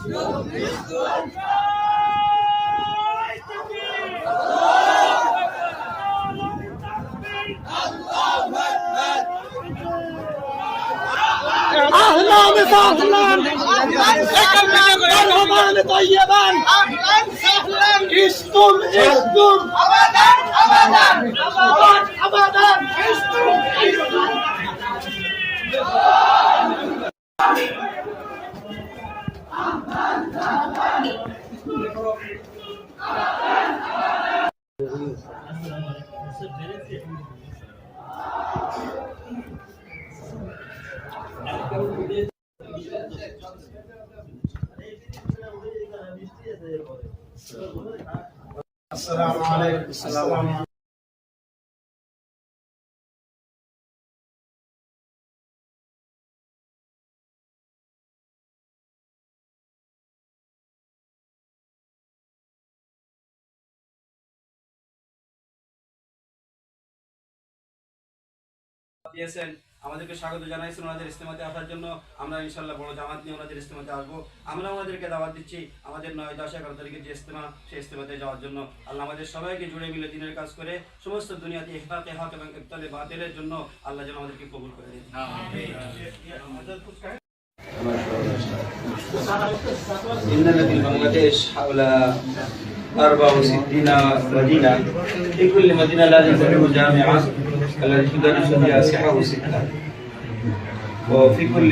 أهلا وسهلا مرحبا طيبا عشتم أبدا أبدا عشتم السلام عليكم. السلام عليكم. আমাদেরকে স্বাগত জানাইছেন ওনাদের ইজতেমাতে আসার জন্য। আমরা ইনশাআল্লাহ বড় জামাত নিয়ে ওনাদের ইজতেমাতে আসবো। আমরা ওনাদেরকে দাওয়াত দিচ্ছি আমাদের 9, 10, 11 তারিখের যে ইজতেমা সেই ইজতেমাতে যাওয়ার জন্য। আল্লাহ আমাদের সবাইকে জুড়ে মিলে দিনের কাজ করে সমস্ত দুনিয়াতে ইহকাকে হক এবং ইবতালে বাতিলের জন্য আল্লাহ যেন আমাদেরকে কবুল করে দেন। إننا في بنغلاديش حول 64 مدينة، في كل مدينة لازم تكون جامعة التي تدرس فيها 6 و 6 وفي كل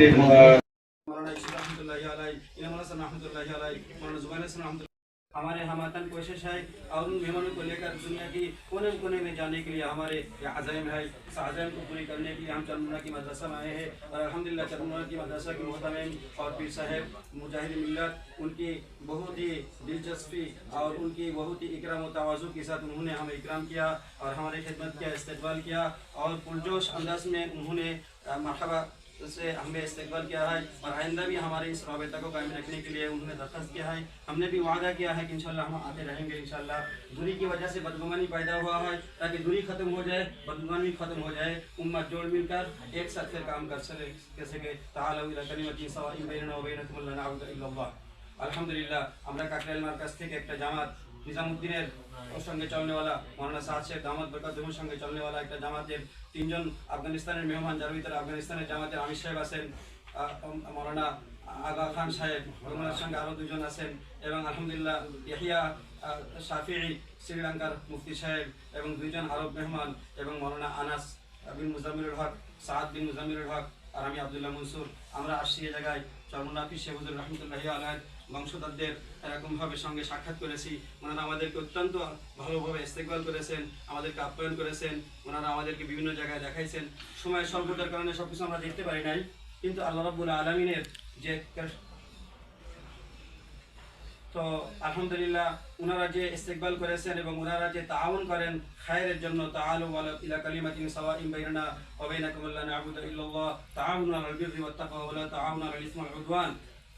हमारे हम वतन कोशिश है और उन मेहमानों को लेकर दुनिया की कोने कोने में जाने के लिए हमारे अज़ाइम है। इस अज़ाइम को पूरी करने के लिए हम चरमुना की मदरसा में आए हैं और अल्हम्दुलिल्लाह चरमुना की मदरसा के मोहतरम और पीर साहब मुजाहिद मिल्लत उनकी बहुत ही दिलचस्पी और उनकी बहुत ही इकराम व तवाज़ु के साथ उन्होंने हमें इकराम किया और हमारी खिदमत किया, इस्तकबाल किया और पुरजोश अंदाज में उन्होंने मरहबा से हमें इस्तकबाल किया है और आइंदा भी हमारे इस राबता को कायम रखने के लिए उन्होंने दरख्वास्त किया है। हमने भी वादा किया है कि इंशाल्लाह हम आते रहेंगे। इंशाल्लाह दूरी की वजह से बदगुमानी पैदा हुआ है, ताकि दूरी खत्म हो जाए, बदगुमानी खत्म हो जाए, उम्मत जोड़ मिलकर एक साथ फिर काम कर सके। ताआलू इला कलिमतिन सवाइन बैनना व बैनकुम ला नअबुदु इल्लल्लाह। अल्हम्दुलिल्लाह আমরা কাকরাইল মার্কাজ থেকে একটা জামাত নিজামউদ্দিনের সঙ্গে চলने वाला मौलाना साद शेख दामद बरकतुहुর সঙ্গে চলने वाला একটা জামাতের 3 জন আফগানিস্তানের মেহমান, যার ভিতরে আফগানিস্তানের জামাতের আমির সাহেব আছেন, মৌলানা আগা খান সাহেব, ওনার সঙ্গে আরো 2 জন আছেন এবং আলহামদুলিল্লাহ ইয়াহিয়া শাফিঈ শ্রীলঙ্কার মুফতি সাহেব এবং 2 জন আরব মেহমান এবং মৌলানা আনাস বিন মুজাম্মিলুল হক, সাদ বিন মুজাম্মিলুল হক আর আমি আব্দুল্লাহ মনসুর। আমরা আসছি এই জায়গায় চরমুনা পীর সাহেব হুজুর রাহমাতুল্লাহি আলাইহি বংশধরদের এরকমভাবে সঙ্গে সাক্ষাৎ করেছি। ওনারা আমাদেরকে অত্যন্ত ভালোভাবে ইস্তেকবাল করেছেন, আমাদেরকে আপ্যায়ন করেছেন, ওনারা আমাদেরকে বিভিন্ন জায়গায় দেখাইছেন। সময় স্বল্পতার কারণে সবকিছু আমরা দেখতে পারি নাই, কিন্তু আল্লাহ রাব্বুল আলামিনের যে তো আলহামদুলিল্লাহ ওনারা যে ইস্তেকবাল করেছেন এবং ওনারা যে তাআউন করেন খায়রের জন্য, তাআলু ইলা কালিমাতিন সাওয়াইন বাইনানা ওয়া বাইনাকুম লা না'বুদু ইল্লাল্লাহ তাআউনু আলাল বিররি ওয়াত তাকওয়া ওয়া লা তাআউনু আলাল ইসমি ওয়াল উদওয়ান।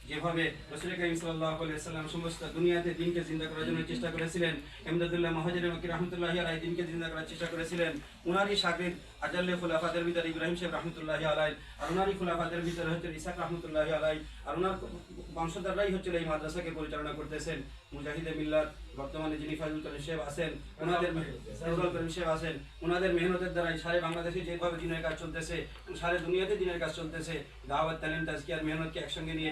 যেভাবে রাসূল করিম সাল্লাল্লাহু আলাইহি ওয়াসাল্লাম সমস্ত দুনিয়াতে দ্বীনকে জিন্দা করার জন্য চেষ্টা করেছিলেন, ইমদাদুল্লাহ মুহাজির মক্কি রাহমাতুল্লাহি আলাইহি দ্বীনকে জিন্দা করার চেষ্টা করেছিলেন। উনারই শাগির্দ আজাল্লে খুলাফাদের ভিতরে ইব্রাহিম সাহেব রাহমাতুল্লাহি আলাইহি আর উনারই খুলাফাদের ভিতরে হচ্ছে ইসহাক রাহমাতুল্লাহি আলাইহি আর উনার বংশধররাই হচ্ছে এই মাদ্রাসাকে পরিচালনা করতেছেন। মুজাহিদে মিল্লাত বর্তমানে যিনি ফাজলুল করিম সাহেব আছেন, ওনাদের মেহনতের দ্বারাই সারা বাংলাদেশে যেভাবে দিনের কাজ চলতেছে, সারা দুনিয়াতে দিনের কাজ চলতেছে, দাওয়াত তালিম তাজকিয়ার মেহনতকে একসঙ্গে নিয়ে